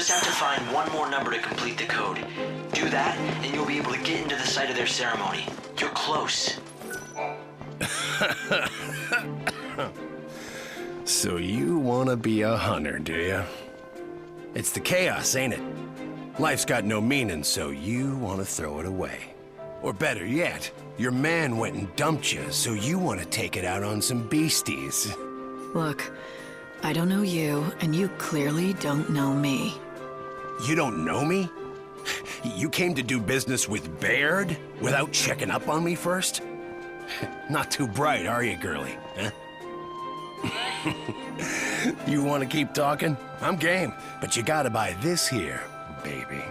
just have to find one more number to complete the code. Do that, and you'll be able to get into the site of their ceremony. You're close. So you want to be a hunter, do you? It's the chaos, ain't it? Life's got no meaning, so you want to throw it away. Or better yet, your man went and dumped you, so you want to take it out on some beasties. Look, I don't know you, and you clearly don't know me. You don't know me? You came to do business with Baird without checking up on me first? Not too bright, are you, girlie? Huh? You want to keep talking? I'm game, but you gotta buy this here, baby.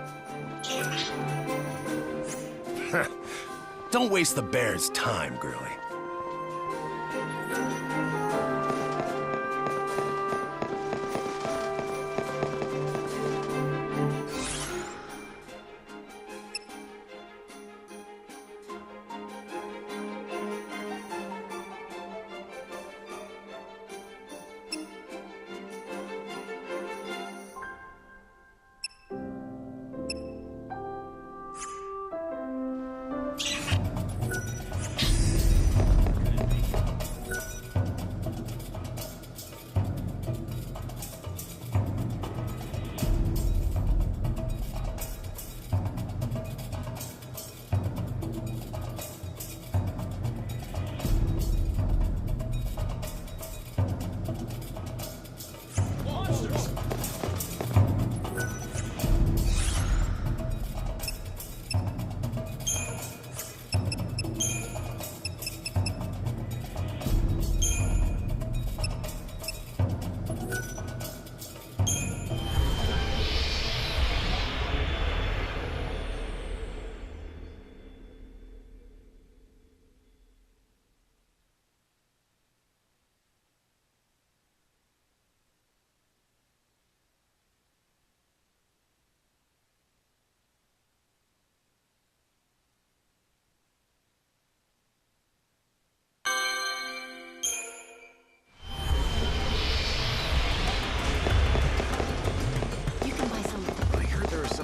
Don't waste the Baird's time, girlie.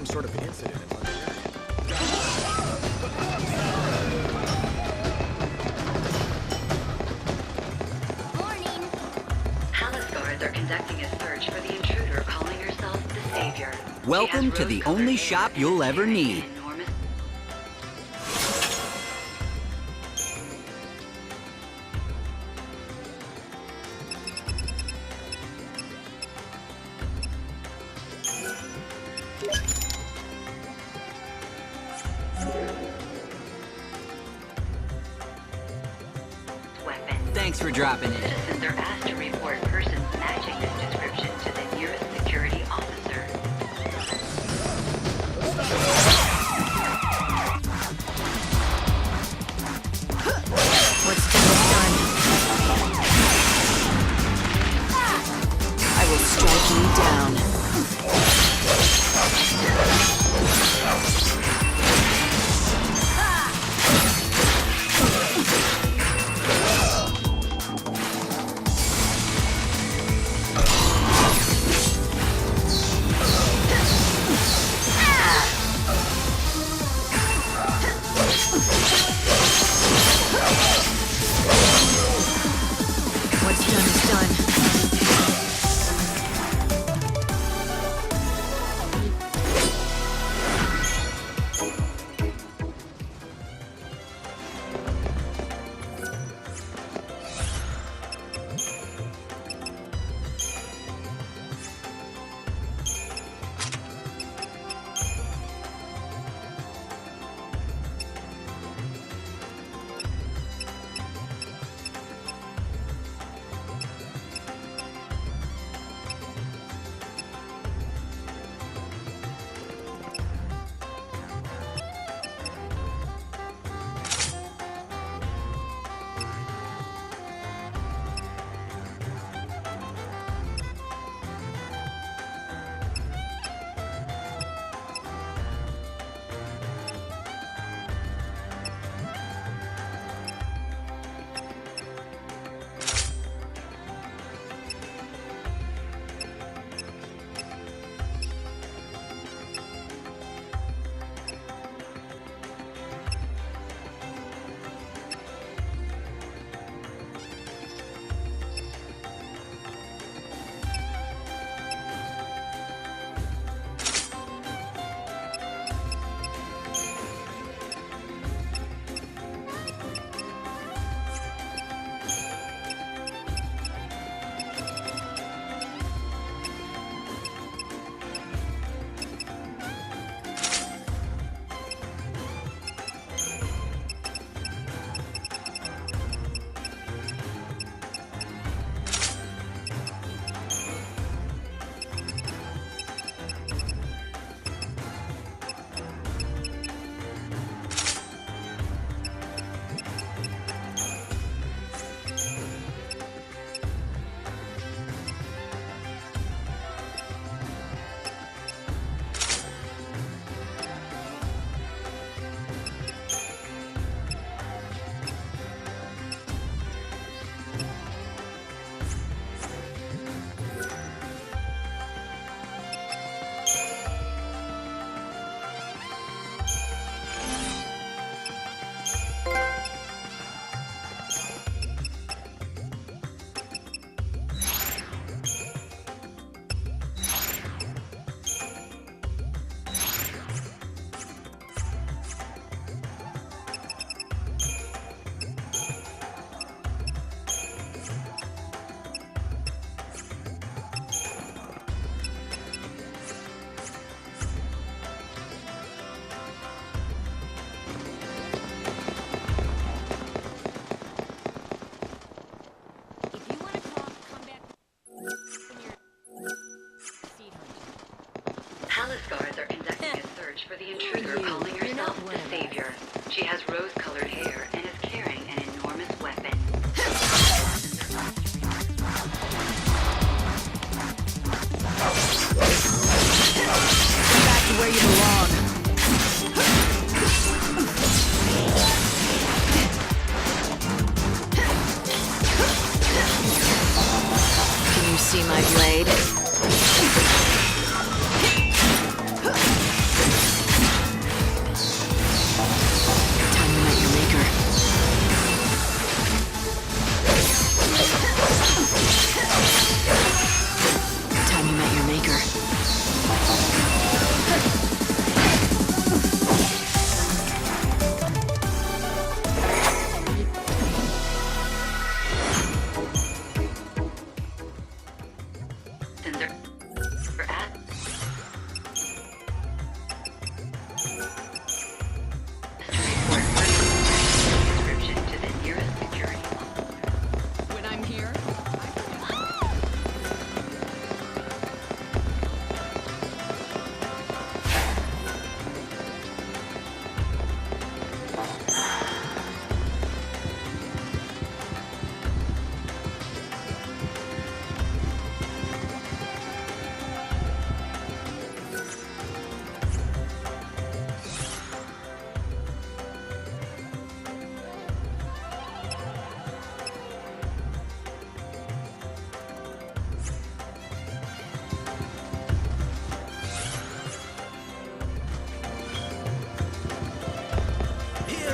Sort of incident in Morning! Palace guards are conducting a search for the intruder calling herself the Savior. Welcome to the only shop you'll ever need. Thanks for dropping in. Citizens are asked to report persons matching this description to the nearest security officer. What's done is done. I will strike you down.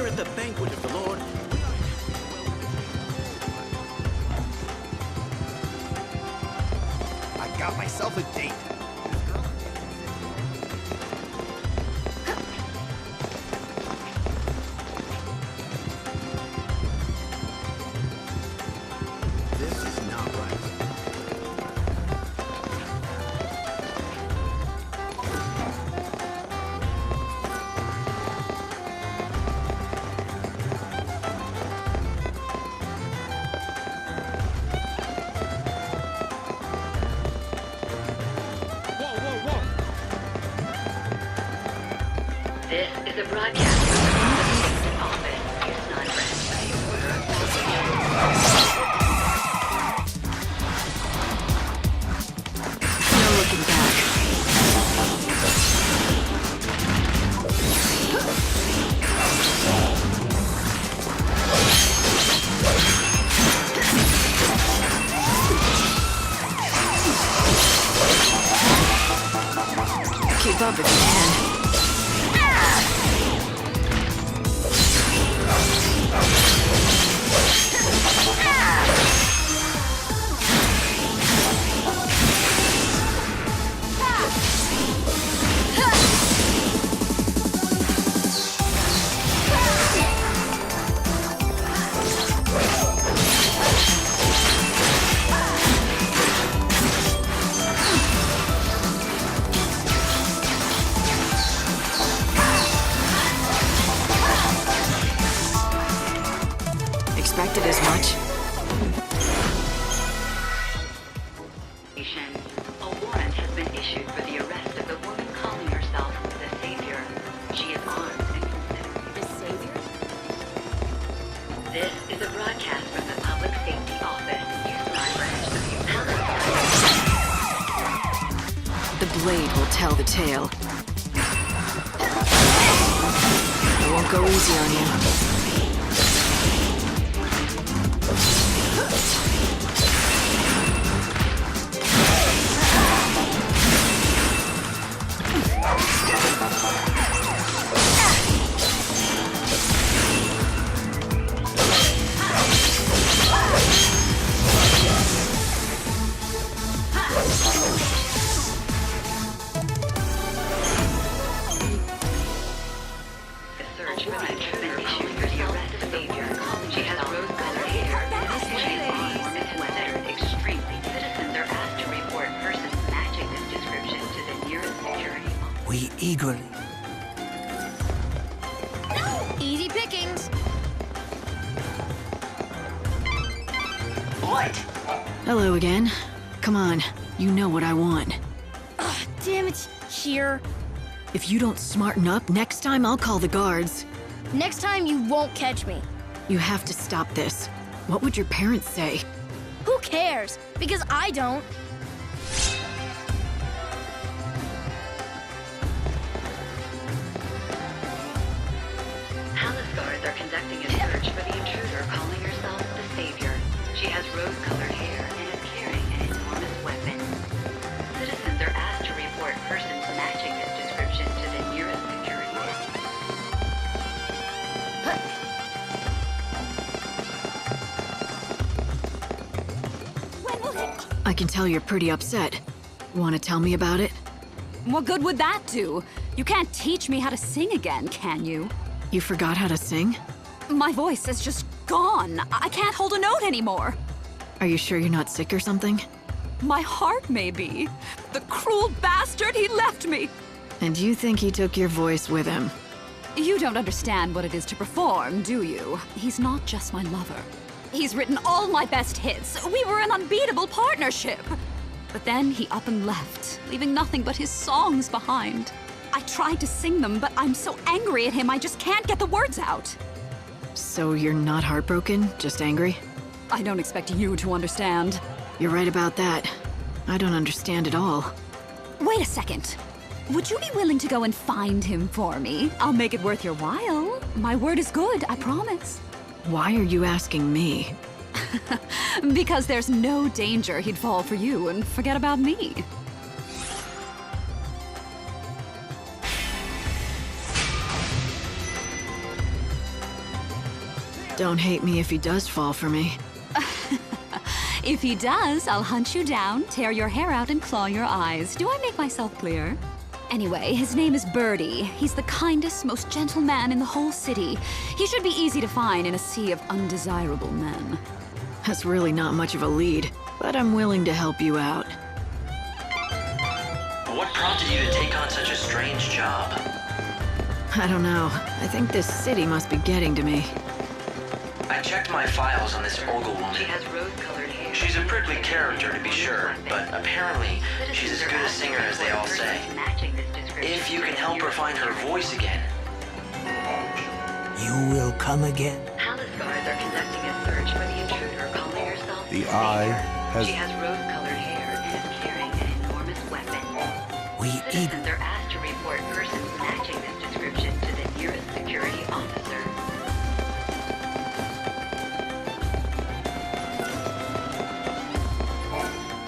Here at the banquet of the Lord, I got myself a date. this is not right. This is a broadcast from the public safety office. Yusnaan grants by order of No looking back. Keep up if you can. Expected as much. station. A warrant has been issued for the arrest of the woman calling herself the Savior. She is armed and considered The Savior? This is a broadcast from the Public Safety Office, Yusnaan branch of the The blade will tell the tale. I won't go easy on you. The search warrant has been issued for the arrest of the Savior. She has rose-colored hair and is armed and considered extremely. Citizens are asked to report persons matching this description to the nearest security. We eagerly. Easy pickings. Light! Hello again. Come on, you know what I want. Damn it, here. If you don't smarten up, next time I'll call the guards. Next time you won't catch me. You have to stop this. What would your parents say? Who cares? Because I don't. Palace guards are conducting a search for the intruder calling herself the Savior. She has rose-colored hair and is carrying an enormous weapon. Citizens are asked to report persons matching this description to the nearest security. I can tell you're pretty upset. Want to tell me about it? What good would that do? You can't teach me how to sing again, can you? You forgot how to sing? My voice is just gone. I can't hold a note anymore. Are you sure you're not sick or something? My heart may be. The cruel bastard, he left me. And you think he took your voice with him? You don't understand what it is to perform, do you? He's not just my lover. He's written all my best hits. We were an unbeatable partnership. But then he up and left, leaving nothing but his songs behind. I tried to sing them, but I'm so angry at him I just can't get the words out. So you're not heartbroken, just angry? I don't expect you to understand. You're right about that. I don't understand at all. Wait a second. Would you be willing to go and find him for me? I'll make it worth your while. My word is good, I promise. Why are you asking me? Because there's no danger he'd fall for you and forget about me. Don't hate me if he does fall for me. If he does, I'll hunt you down, tear your hair out, and claw your eyes. Do I make myself clear? Anyway, his name is Birdie. He's the kindest, most gentle man in the whole city. He should be easy to find in a sea of undesirable men. That's really not much of a lead, but I'm willing to help you out. What prompted you to take on such a strange job? I don't know. I think this city must be getting to me. I checked my files on this Ogle woman. She has rose-colored hair. She's a prickly character, to be sure, but apparently she's as good a singer as they all say. If you can help her find her voice again. You will come again. Palace guards are conducting a search for the intruder calling herself The Savior. Eye has... She has rose-colored hair and is carrying an enormous weapon. We eat. Citizens are asked to report persons matching this description to the nearest security officer.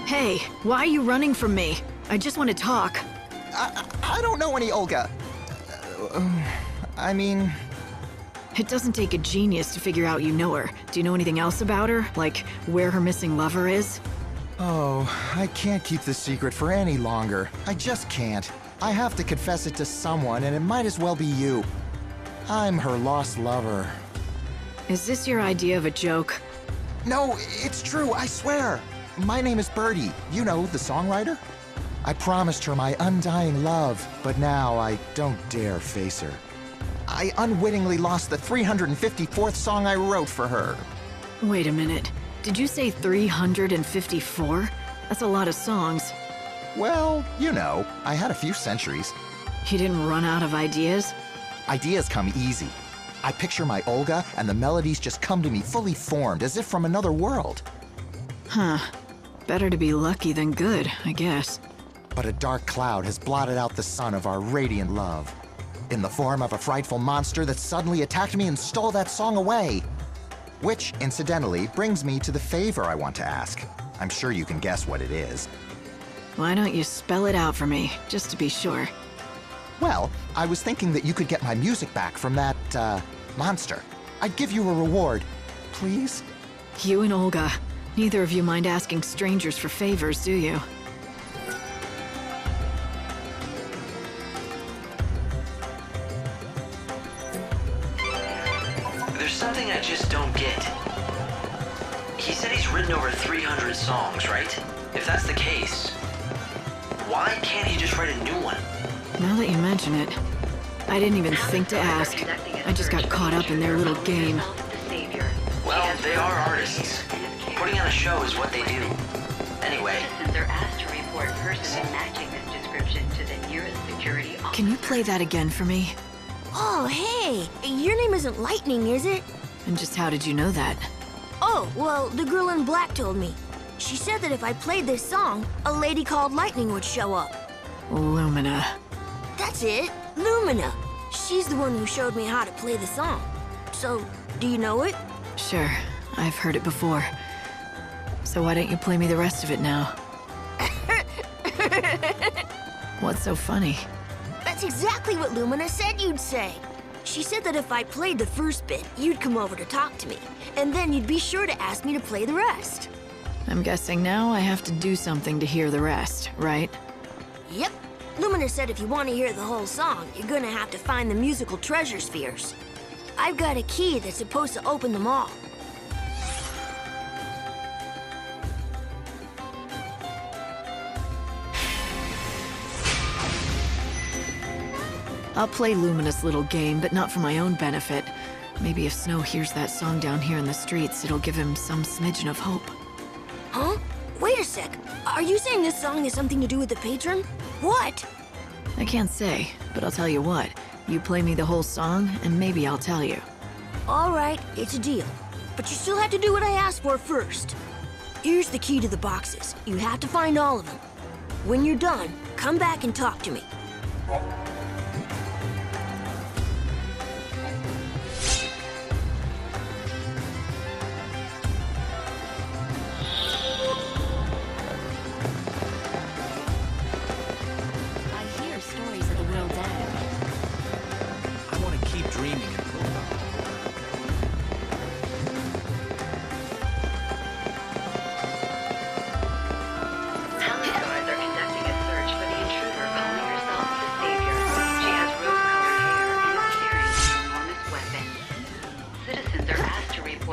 Hey, why are you running from me? I just want to talk. I don't know any Olga. I mean... It doesn't take a genius to figure out you know her. Do you know anything else about her? Like, where her missing lover is? Oh, I can't keep this secret for any longer. I just can't. I have to confess it to someone, and it might as well be you. I'm her lost lover. Is this your idea of a joke? No, it's true, I swear. My name is Birdie. You know, the songwriter? I promised her my undying love, but now I don't dare face her. I unwittingly lost the 354th song I wrote for her. Wait a minute. Did you say 354? That's a lot of songs. Well, you know, I had a few centuries. You didn't run out of ideas? Ideas come easy. I picture my Olga, and the melodies just come to me fully formed, as if from another world. Huh. Better to be lucky than good, I guess. But a dark cloud has blotted out the sun of our radiant love, in the form of a frightful monster that suddenly attacked me and stole that song away. Which, incidentally, brings me to the favor I want to ask. I'm sure you can guess what it is. Why don't you spell it out for me, just to be sure? Well, I was thinking that you could get my music back from that, monster. I'd give you a reward. Please? You and Olga. Neither of you mind asking strangers for favors, do you? There's something I just don't get. He said he's written over 300 songs, right? If that's the case, why can't he just write a new one? Now that you mention it, I didn't even think to ask. I just got caught up in their little game. Well, they are artists. Putting on a show is what they do. Anyway. Citizens are asked to report persons matching this description to the nearest security officer. Can you play that again for me? Oh, hey! Your name isn't Lightning, is it? And just how did you know that? Oh, well, the girl in black told me. She said that if I played this song, a lady called Lightning would show up. Lumina. That's it, Lumina. She's the one who showed me how to play the song. So, do you know it? Sure, I've heard it before. So why don't you play me the rest of it now? What's so funny? That's exactly what Lumina said you'd say. She said that if I played the first bit, you'd come over to talk to me, and then you'd be sure to ask me to play the rest. I'm guessing now I have to do something to hear the rest, right? Yep. Lumina said if you want to hear the whole song, you're gonna have to find the musical treasure spheres. I've got a key that's supposed to open them all. I'll play Lumina's little game, but not for my own benefit. Maybe if Snow hears that song down here in the streets, it'll give him some smidgen of hope. Huh? Wait a sec. Are you saying this song has something to do with the patron? What? I can't say, but I'll tell you what. You play me the whole song, and maybe I'll tell you. All right, it's a deal. But you still have to do what I asked for first. Here's the key to the boxes. You have to find all of them. When you're done, come back and talk to me.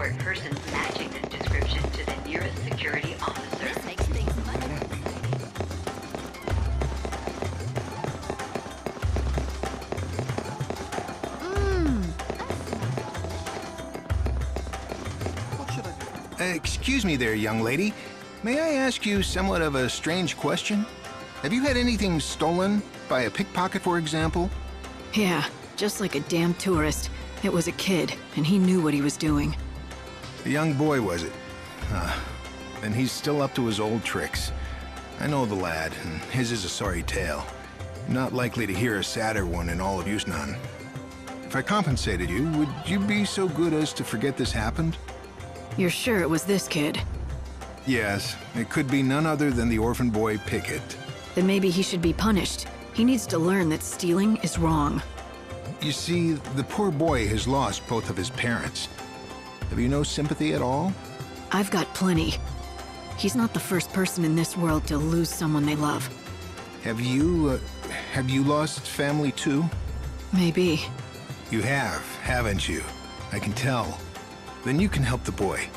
report persons matching this description to the nearest security officer. This makes things much Excuse me there, young lady. May I ask you somewhat of a strange question? Have you had anything stolen? By a pickpocket, for example? Yeah, just like a damn tourist. It was a kid, and he knew what he was doing. A young boy, was it? And he's still up to his old tricks. I know the lad, and his is a sorry tale. Not likely to hear a sadder one in all of Yusnaan. If I compensated you, would you be so good as to forget this happened? You're sure it was this kid? Yes, it could be none other than the orphan boy Pickett. Then maybe he should be punished. He needs to learn that stealing is wrong. You see, the poor boy has lost both of his parents. Have you no sympathy at all? I've got plenty. He's not the first person in this world to lose someone they love. Have you lost family too? Maybe. You have, haven't you? I can tell. Then you can help the boy.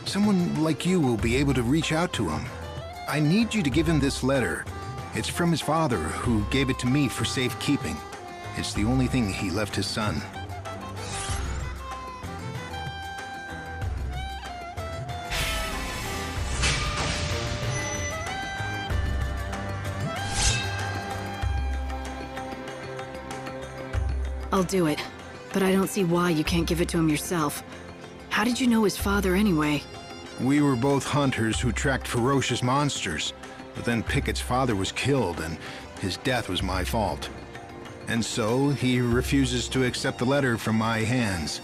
Someone like you will be able to reach out to him. I need you to give him this letter. It's from his father, who gave it to me for safekeeping. It's the only thing he left his son. I'll do it, but I don't see why you can't give it to him yourself. How did you know his father anyway? We were both hunters who tracked ferocious monsters, but then Pickett's father was killed, and his death was my fault. And so, he refuses to accept the letter from my hands.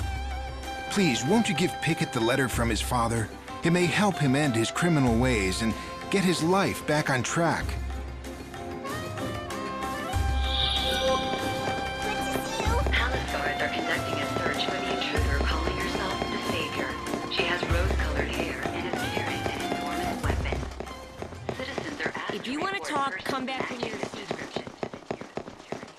Please, won't you give Pickett the letter from his father? It may help him end his criminal ways and get his life back on track. Palace guards are conducting a search for the intruder calling herself the Savior. She has rose-colored hair and is carrying an enormous weapon. Citizens are asked If you to wanna report talk, persons come back when matching you're this description to the nearest security.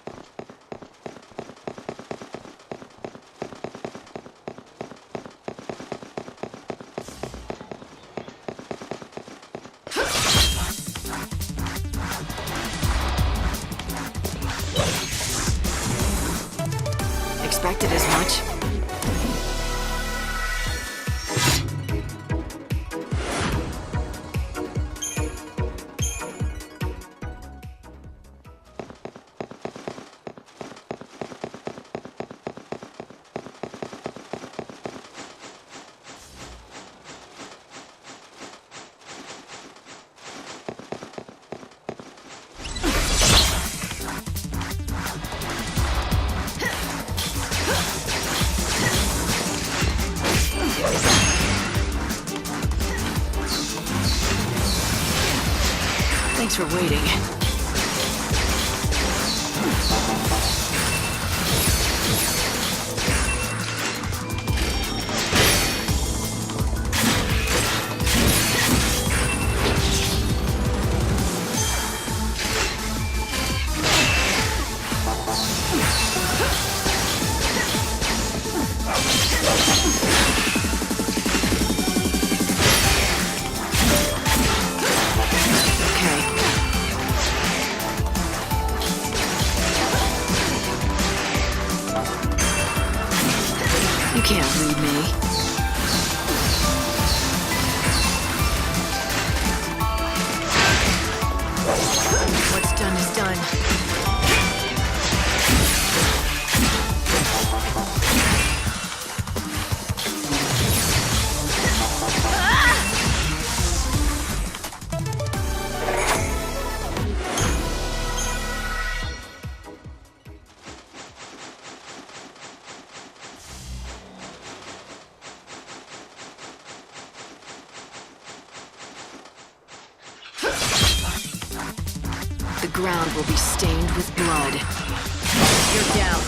Expected as much? Thanks for waiting. You can't read me. What's done is done. The ground will be stained with blood. You're down.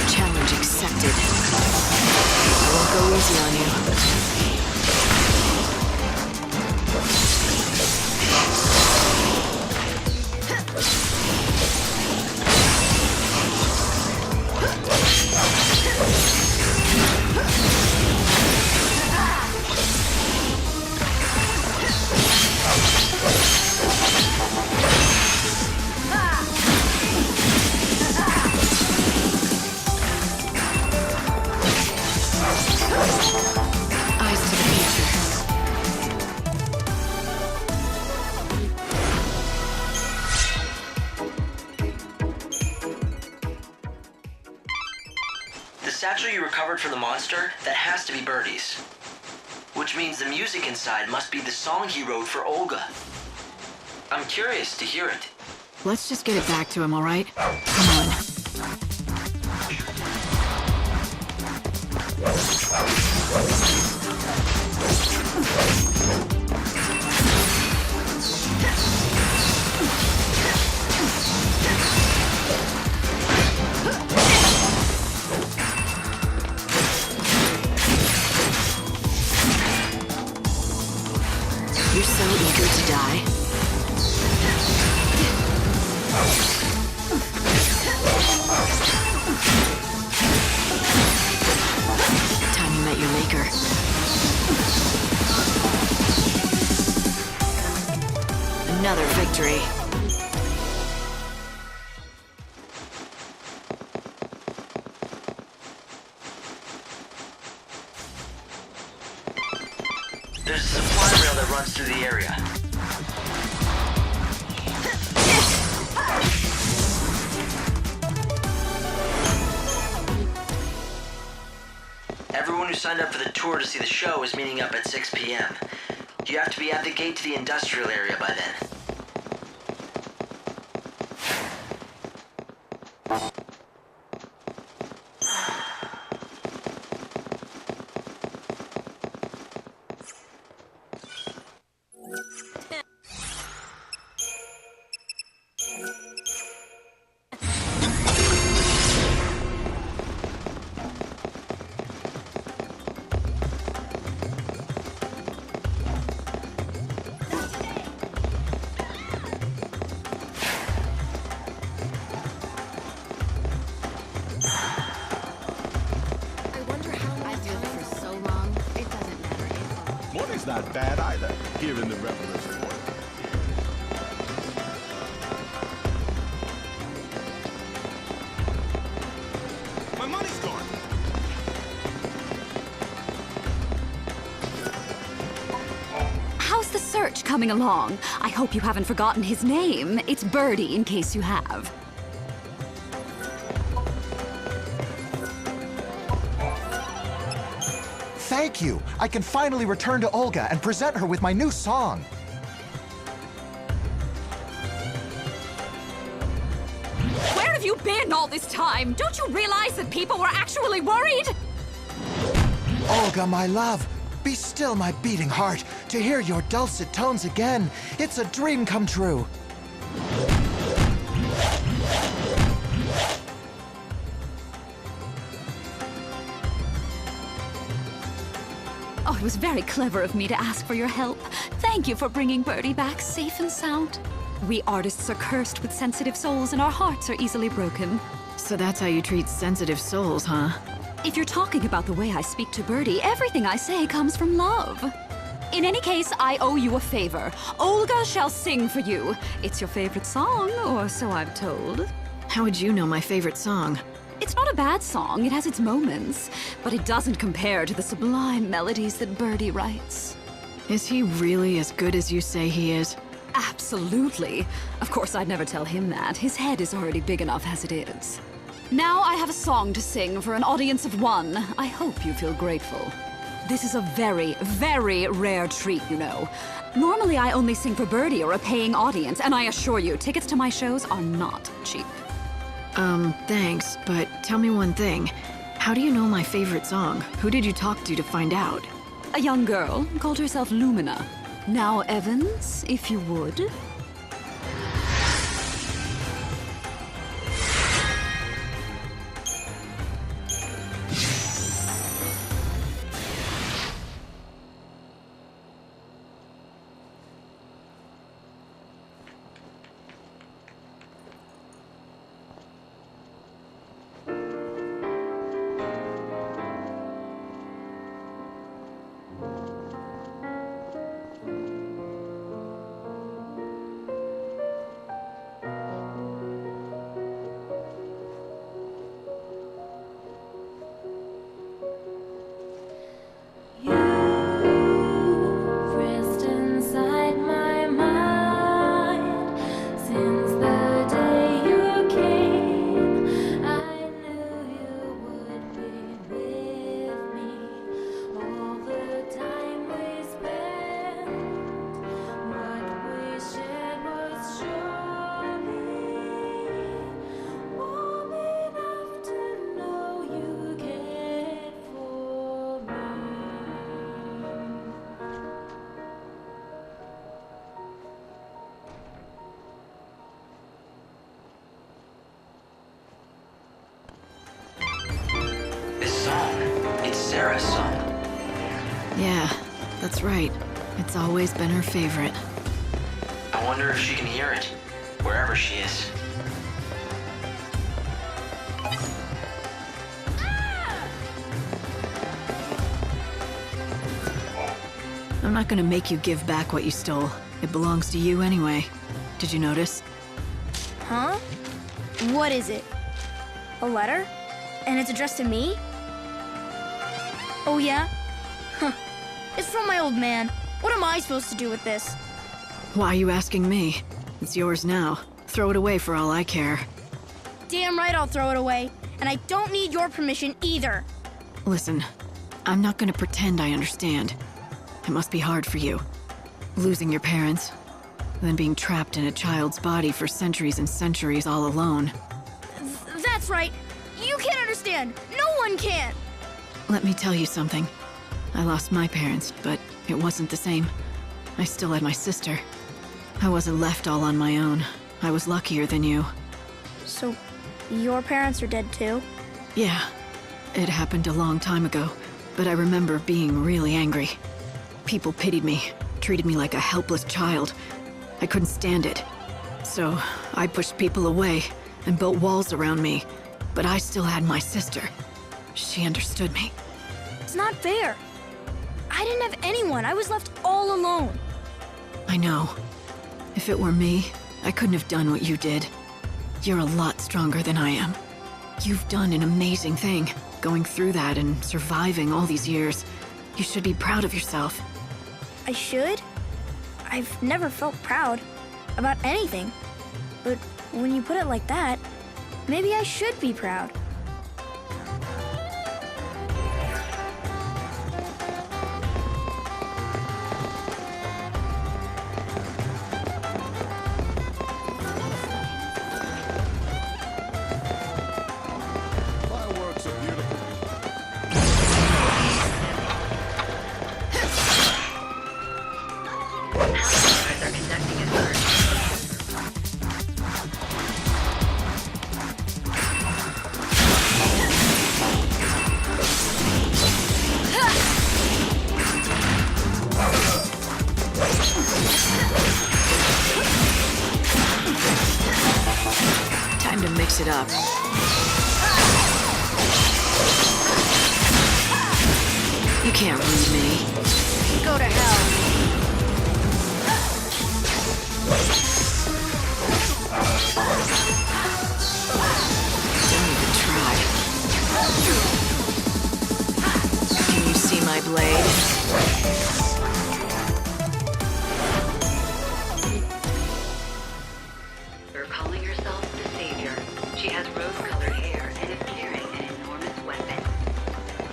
Challenge accepted. I won't go easy on you. The satchel you recovered from the monster, that has to be Birdie's. Which means the music inside must be the song he wrote for Olga. I'm curious to hear it. Let's just get it back to him, all right? Come on. You're so eager to die. Time you met your maker. Another victory. There's a supply rail that runs through the area. Everyone who signed up for the tour to see the show is meeting up at 6 p.m. You have to be at the gate to the industrial area by then. Morning's not bad either, here in the Revelers Court. My money's gone. How's the search coming along? I hope you haven't forgotten his name. It's Birdie, in case you have. Thank you! I can finally return to Olga and present her with my new song. Where have you been all this time? Don't you realize that people were actually worried? Olga, my love, be still my beating heart. To hear your dulcet tones again, it's a dream come true. Oh, it was very clever of me to ask for your help. Thank you for bringing Birdie back safe and sound. We artists are cursed with sensitive souls and our hearts are easily broken. So that's how you treat sensitive souls, huh? If you're talking about the way I speak to Birdie, everything I say comes from love. In any case, I owe you a favor. Olga shall sing for you. It's your favorite song, or so I'm told. How would you know my favorite song? It's not a bad song, it has its moments, but it doesn't compare to the sublime melodies that Birdie writes. Is he really as good as you say he is? Absolutely. Of course, I'd never tell him that. His head is already big enough as it is. Now I have a song to sing for an audience of one. I hope you feel grateful. This is a very, very rare treat, you know. Normally I only sing for Birdie or a paying audience, and I assure you, tickets to my shows are not cheap. Thanks, but tell me one thing. How do you know my favorite song? Who did you talk to find out? A young girl called herself Lumina. Now, Evans, if you would. Sarah's song. Yeah, that's right. It's always been her favorite. I wonder if she can hear it, wherever she is. I'm not gonna make you give back what you stole. It belongs to you anyway. Did you notice? Huh? What is it? A letter? And it's addressed to me? Oh yeah? Huh. It's from my old man. What am I supposed to do with this? Why are you asking me? It's yours now. Throw it away for all I care. Damn right I'll throw it away. And I don't need your permission either. Listen, I'm not gonna pretend I understand. It must be hard for you. Losing your parents, then being trapped in a child's body for centuries and centuries all alone. That's right. You can't understand. No one can. Let me tell you something. I lost my parents, but it wasn't the same. I still had my sister. I wasn't left all on my own. I was luckier than you. So, your parents are dead too? Yeah. It happened a long time ago, but I remember being really angry. People pitied me, treated me like a helpless child. I couldn't stand it. So, I pushed people away and built walls around me. But I still had my sister. She understood me. It's not fair. I didn't have anyone. I was left all alone. I know. If it were me, I couldn't have done what you did. You're a lot stronger than I am. You've done an amazing thing, going through that and surviving all these years. You should be proud of yourself. I should? I've never felt proud about anything. But when you put it like that, maybe I should be proud. Fireworks are beautiful. They're conducting a search. Time to mix it up. You can't read me. Go to hell. Don't even try. Can you see my blade? You're calling herself the Savior. She has rose-colored hair and is carrying an enormous weapon.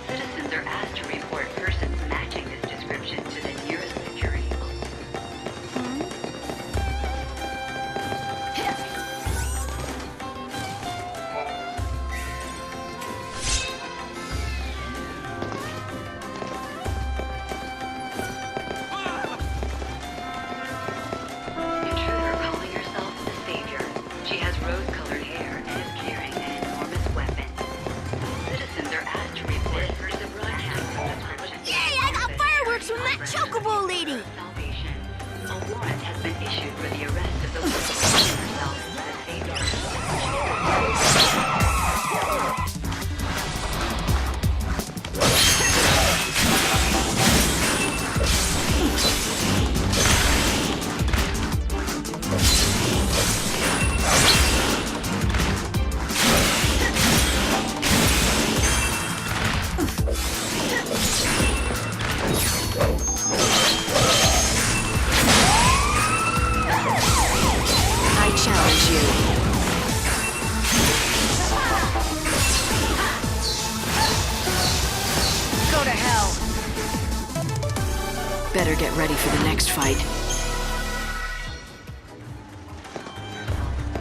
Citizens are asked to report persons matching this description to the nearest security post. Intruder calling herself the Savior. She has rose-colored hair and is carrying an enormous weapon. Citizens are asked to report person broadcasting description. Yay, I got fireworks from that chocobo lady! Salvation. A warrant has been issued for the arrest of the woman calling herself the Savior. I challenge you. Go to hell. Better get ready for the next fight.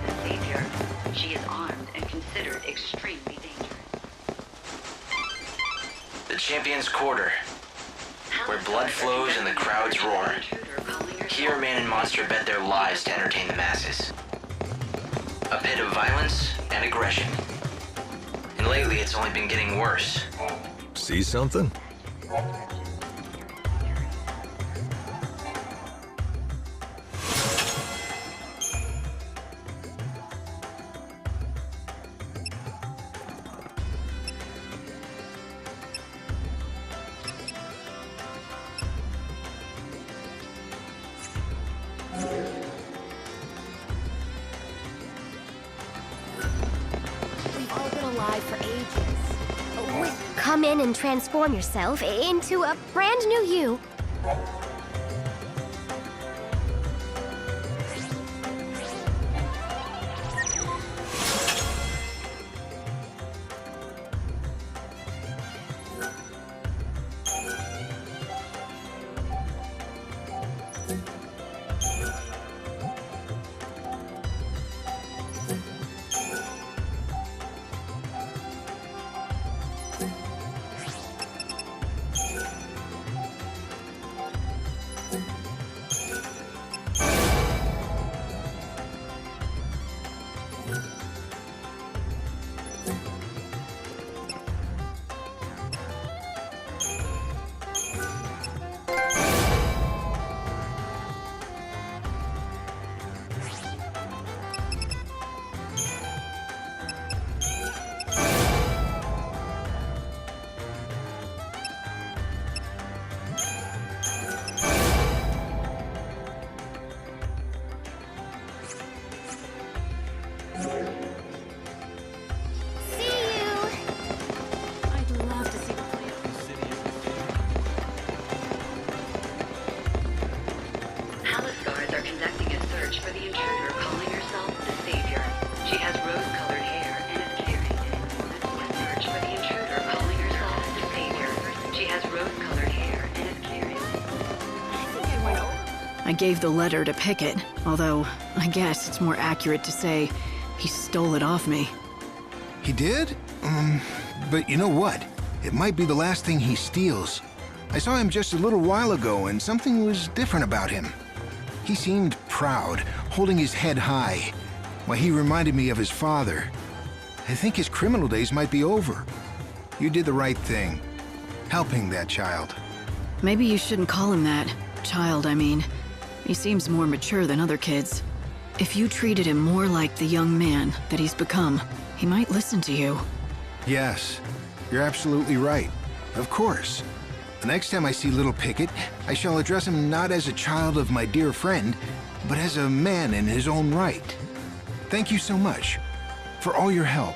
The Savior. She is armed and considered extremely dangerous. The Champion's Quarter, where blood flows and the crowds roar. Here, man and monster bet their lives to entertain the masses. A pit of violence and aggression. And lately, it's only been getting worse. See something? We've all been alive for ages. Come in and transform yourself into a brand new you. I gave the letter to Pickett, although I guess it's more accurate to say he stole it off me. He did? But you know what? It might be the last thing he steals. I saw him just a little while ago, and something was different about him. He seemed proud, holding his head high. Why, he reminded me of his father. I think his criminal days might be over. You did the right thing, helping that child. Maybe you shouldn't call him that. Child, I mean. He seems more mature than other kids. If you treated him more like the young man that he's become, he might listen to you. Yes, you're absolutely right. Of course. The next time I see little Pickett, I shall address him not as a child of my dear friend, but as a man in his own right. Thank you so much for all your help.